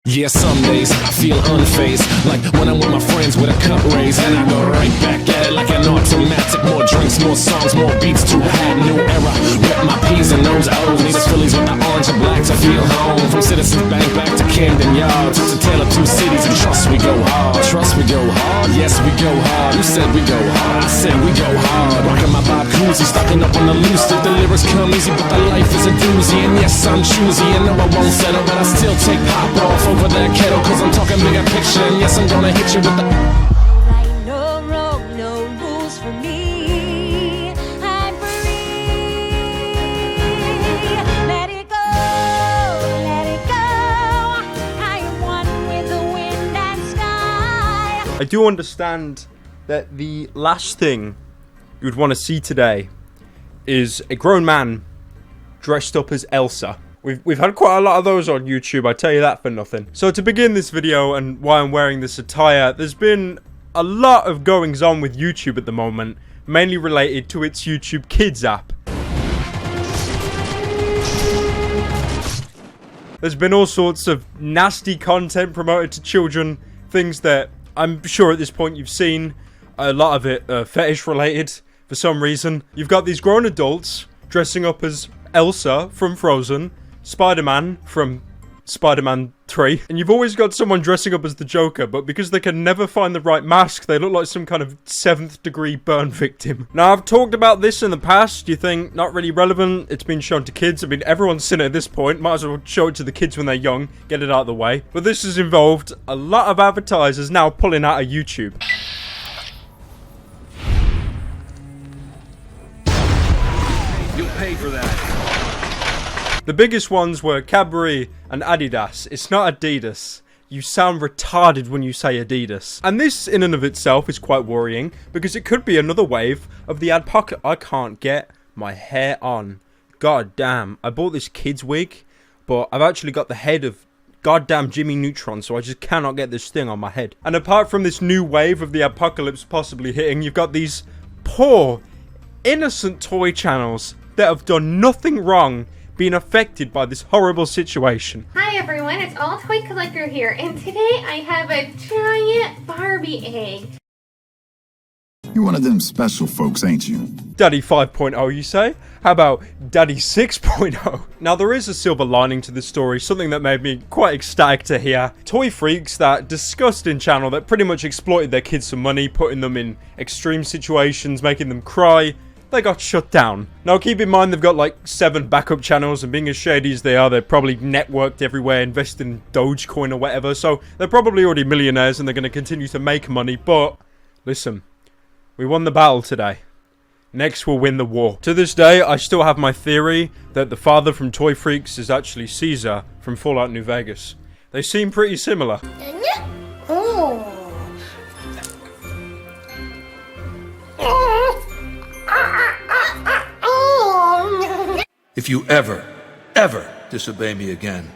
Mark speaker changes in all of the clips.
Speaker 1: Yeah, some days I feel unfazed, like when I'm with my friends with a cup raised, and I go right back at it like an automatic. More drinks, more songs, more beats to have. New era with my P's and those O's. Need us Phillies with the orange and black to feel home. From Citizens Bank back to Camden Yards, it's a tale of two cities, and trust we go hard. Trust we go hard, yes we go hard. You said we go hard, I said we go hard. Rocking my Bob Cousy, stocking up on the loose. If the lyrics come easy, but the life is a doozy. And yes, I'm choosy, and no, I won't settle, but I still take pop off over that kettle, cause I'm talking bigger picture. And yes, I'm gonna hit you with the
Speaker 2: right, no wrong, no rules for me. I'm free. Let it go, let it go. I am one with the wind and sky.
Speaker 3: I do understand that the last thing you would want to see today is a grown man dressed up as Elsa. We've had quite a lot of those on YouTube, I tell you that for nothing. So to begin this video and why I'm wearing this attire, there's been a lot of goings on with YouTube at the moment, mainly related to its YouTube Kids app. There's been all sorts of nasty content promoted to children, things that I'm sure at this point you've seen, a lot of it fetish related for some reason. You've got these grown adults dressing up as Elsa from Frozen, Spider-Man from Spider-Man 3, and you've always got someone dressing up as the Joker, but because they can never find the right mask, they look like some kind of 7th degree burn victim. Now, I've talked about this in the past. You think not really relevant? It's been shown to kids. I mean, everyone's seen it at this point. Might as well show it to the kids when they're young, get it out of the way. But this has involved a lot of advertisers now pulling out of YouTube.
Speaker 4: You'll pay for that.
Speaker 3: The biggest ones were Cadbury and Adidas. It's not Adidas. You sound retarded when you say Adidas. And this in and of itself is quite worrying, because it could be another wave of the ad pocket. I can't get my hair on. God damn. I bought this kid's wig, but I've actually got the head of goddamn Jimmy Neutron, so I just cannot get this thing on my head. And apart from this new wave of the apocalypse possibly hitting, you've got these poor, innocent toy channels that have done nothing wrong being affected by this horrible situation.
Speaker 5: Hi everyone, it's All Toy Collector here, and today I have a giant Barbie egg.
Speaker 6: You're one of them special folks, ain't you?
Speaker 3: Daddy 5.0, you say? How about Daddy 6.0? Now, there is a silver lining to this story, something that made me quite ecstatic to hear. Toy freaks, that disgusting channel that pretty much exploited their kids for money, putting them in extreme situations, making them cry, they got shut down. Now keep in mind they've got like 7 backup channels, and being as shady as they are, they're probably networked everywhere, invested in Dogecoin or whatever, so they're probably already millionaires and they're going to continue to make money. But listen, we won the battle today. Next we'll win the war. To this day, I still have my theory that the father from Toy Freaks is actually Caesar from Fallout New Vegas. They seem pretty similar.
Speaker 5: Oh.
Speaker 4: If you ever disobey me again,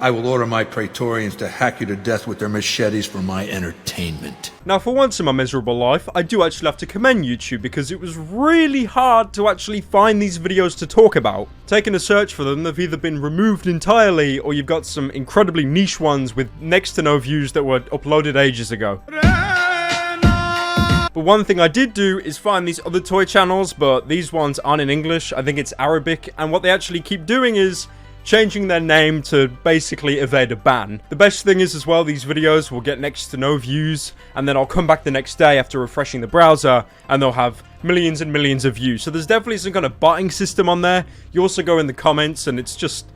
Speaker 4: I will order my Praetorians to hack you to death with their machetes for my entertainment.
Speaker 3: Now, for once in my miserable life, I do actually have to commend YouTube, because it was really hard to actually find these videos to talk about. Taking a search for them, they've either been removed entirely, or you've got some incredibly niche ones with next to no views that were uploaded ages ago. But one thing I did do is find these other toy channels, but these ones aren't in English. I think it's Arabic, and what they actually keep doing is changing their name to basically evade a ban. The best thing is as well, these videos will get next to no views, and then I'll come back the next day after refreshing the browser, and they'll have millions and millions of views. So there's definitely some kind of botting system on there. You also go in the comments, and it's just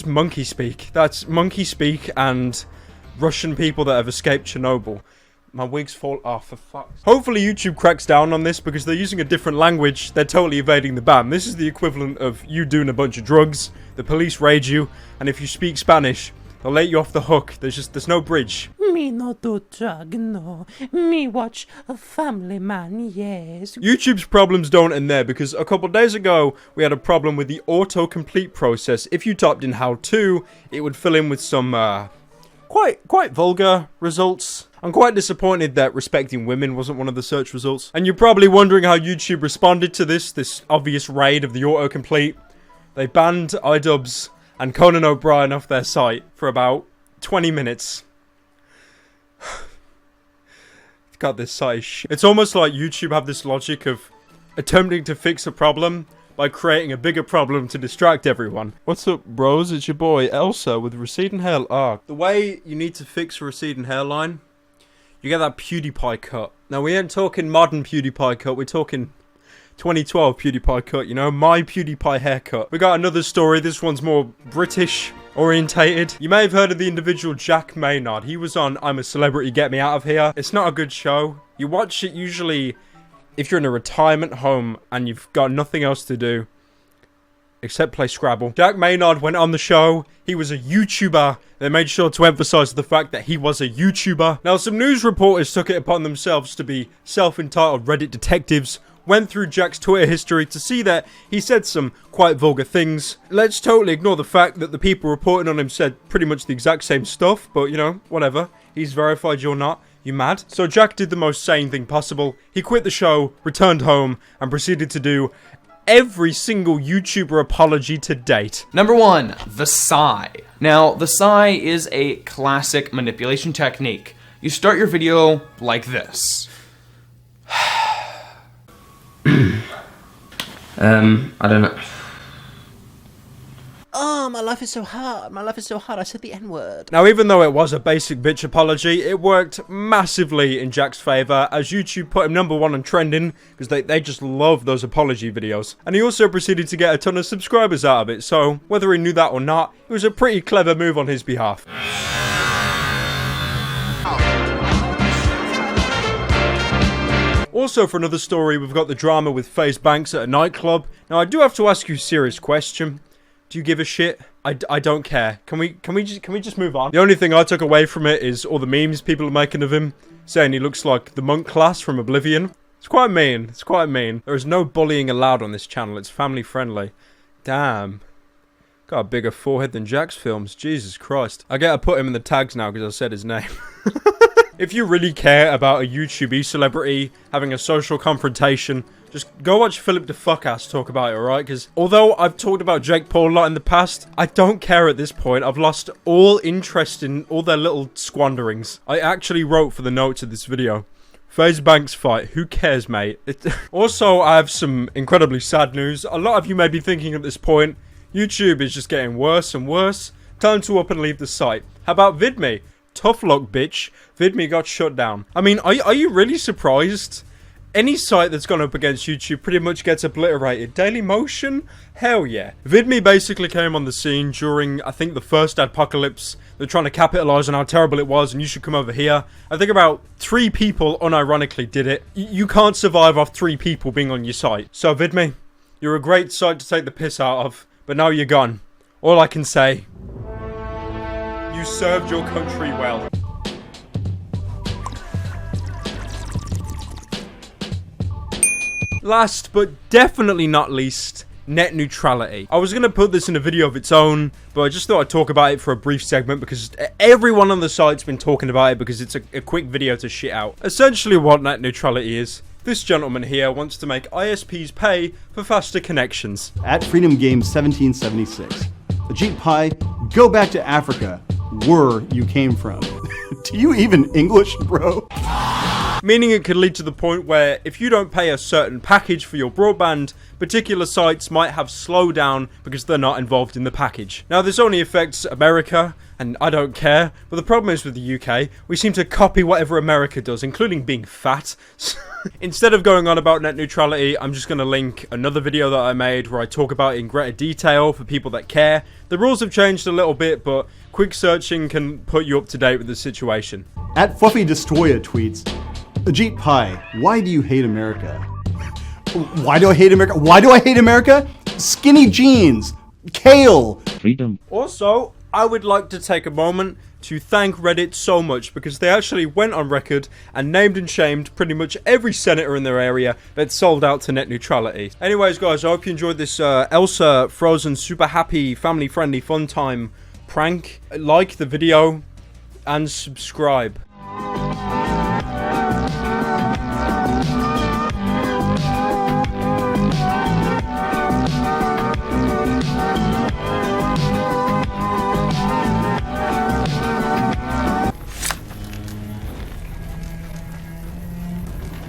Speaker 3: monkey speak. That's monkey speak and Russian people that have escaped Chernobyl. My wigs fall off, for fuck's sake. Hopefully YouTube cracks down on this, because they're using a different language. They're totally evading the ban. This is the equivalent of you doing a bunch of drugs, the police raid you, and if you speak Spanish, they'll let you off the hook. There's no bridge.
Speaker 7: Me no do drug, no. Me watch a Family Man, yes.
Speaker 3: YouTube's problems don't end there, because a couple days ago, we had a problem with the autocomplete process. If you typed in how to, it would fill in with some, quite vulgar results. I'm quite disappointed that respecting women wasn't one of the search results. And you're probably wondering how YouTube responded to this obvious raid of the autocomplete. They banned iDubbbz and Conan O'Brien off their site for about 20 minutes. God, this site is shit. It's almost like YouTube have this logic of attempting to fix a problem by creating a bigger problem to distract everyone. What's up, bros? It's your boy, Elsa, with receding hair. The way you need to fix a receding hairline, you get that PewDiePie cut. Now, we ain't talking modern PewDiePie cut, we're talking 2012 PewDiePie cut, you know, my PewDiePie haircut. We got another story, this one's more British orientated. You may have heard of the individual Jack Maynard. He was on I'm a Celebrity, Get Me Out of Here. It's not a good show. You watch it usually if you're in a retirement home and you've got nothing else to do except play Scrabble. Jack Maynard went on the show. He was a YouTuber. They made sure to emphasize the fact that he was a YouTuber. Now, some news reporters took it upon themselves to be self-entitled Reddit detectives, went through Jack's Twitter history to see that he said some quite vulgar things. Let's totally ignore the fact that the people reporting on him said pretty much the exact same stuff, but you know, whatever. He's verified, you're not. You mad? So Jack did the most sane thing possible. He quit the show, returned home, and proceeded to do every single YouTuber apology to date.
Speaker 8: Number 1, the sigh. Now, the sigh is a classic manipulation technique. You start your video like this. I don't know.
Speaker 7: Oh, my life is so hard. My life is so hard. I said the N-word.
Speaker 3: Now, even though it was a basic bitch apology, it worked massively in Jack's favour, as YouTube put him #1 on trending, because they just love those apology videos. And he also proceeded to get a ton of subscribers out of it, so whether he knew that or not, it was a pretty clever move on his behalf. Also, for another story, we've got the drama with FaZe Banks at a nightclub. Now, I do have to ask you a serious question. Do you give a shit? I don't care. Can we just move on? The only thing I took away from it is all the memes people are making of him, saying he looks like the monk class from Oblivion. It's quite mean. It's quite mean. There is no bullying allowed on this channel. It's family friendly. Damn. Got a bigger forehead than Jack's films. Jesus Christ. I gotta put him in the tags now because I said his name. If you really care about a YouTube celebrity having a social confrontation, just go watch Philip DeFuckass talk about it, alright? Because although I've talked about Jake Paul a lot in the past, I don't care at this point. I've lost all interest in all their little squanderings. I actually wrote for the notes of this video, FaZe Banks fight, who cares, mate? Also, I have some incredibly sad news. A lot of you may be thinking at this point, YouTube is just getting worse and worse. Time to up and leave the site. How about VidMe? Tough luck, bitch. VidMe got shut down. I mean, are you really surprised? Any site that's gone up against YouTube pretty much gets obliterated. Dailymotion? Hell yeah. VidMe basically came on the scene during, I think, the first adpocalypse. They're trying to capitalize on how terrible it was and you should come over here. I think about 3 people unironically did it. You can't survive off 3 people being on your site. So VidMe, you're a great site to take the piss out of, but now you're gone. All I can say, you served your country well. Last, but definitely not least, net neutrality. I was going to put this in a video of its own, but I just thought I'd talk about it for a brief segment because everyone on the site's been talking about it because it's a quick video to shit out. Essentially what net neutrality is, this gentleman here wants to make ISPs pay for faster connections.
Speaker 9: At Freedom Games 1776, Ajit Pai, go back to Africa, where you came from. Do you even English, bro?
Speaker 3: Meaning it could lead to the point where if you don't pay a certain package for your broadband, particular sites might have slowdown because they're not involved in the package. Now this only affects America, and I don't care, but the problem is with the UK, we seem to copy whatever America does, including being fat. Instead of going on about net neutrality, I'm just going to link another video that I made where I talk about it in greater detail for people that care. The rules have changed a little bit, but quick searching can put you up to date with the situation.
Speaker 9: At Fluffy Destroya tweets, Ajit Pai, why do you hate America? Why do I hate America? Why do I hate America? Skinny jeans, kale.
Speaker 10: Freedom.
Speaker 3: Also, I would like to take a moment to thank Reddit so much because they actually went on record and named and shamed pretty much every senator in their area that sold out to net neutrality. Anyways, guys, I hope you enjoyed this Elsa Frozen super happy, family friendly, fun time prank. Like the video and subscribe.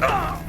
Speaker 4: Ah!